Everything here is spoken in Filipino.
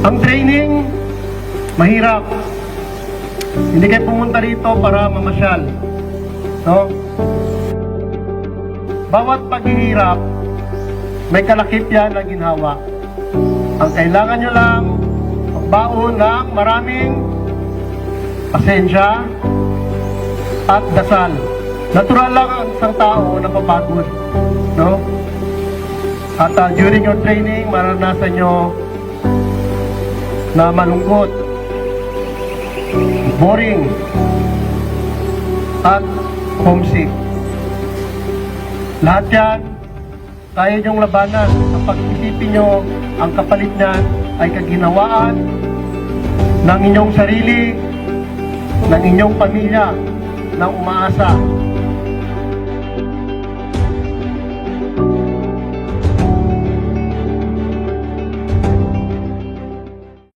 Ang training, mahirap. Hindi kayo pumunta rito para mamasyal. No? Bawat paghihirap, may kalakip yan na ginhawa. Ang kailangan nyo lang, magbaon ng maraming pasensya at dasal. Natural lang ang isang tao na papagod. No? At during your training, maranasan nyo na malungkot, boring, at homesick. Lahat yan, kaya niyong labanan kapag isipin nyo ang kapalit niyan ay kaginawaan ng inyong sarili, ng inyong pamilya, ng umaasa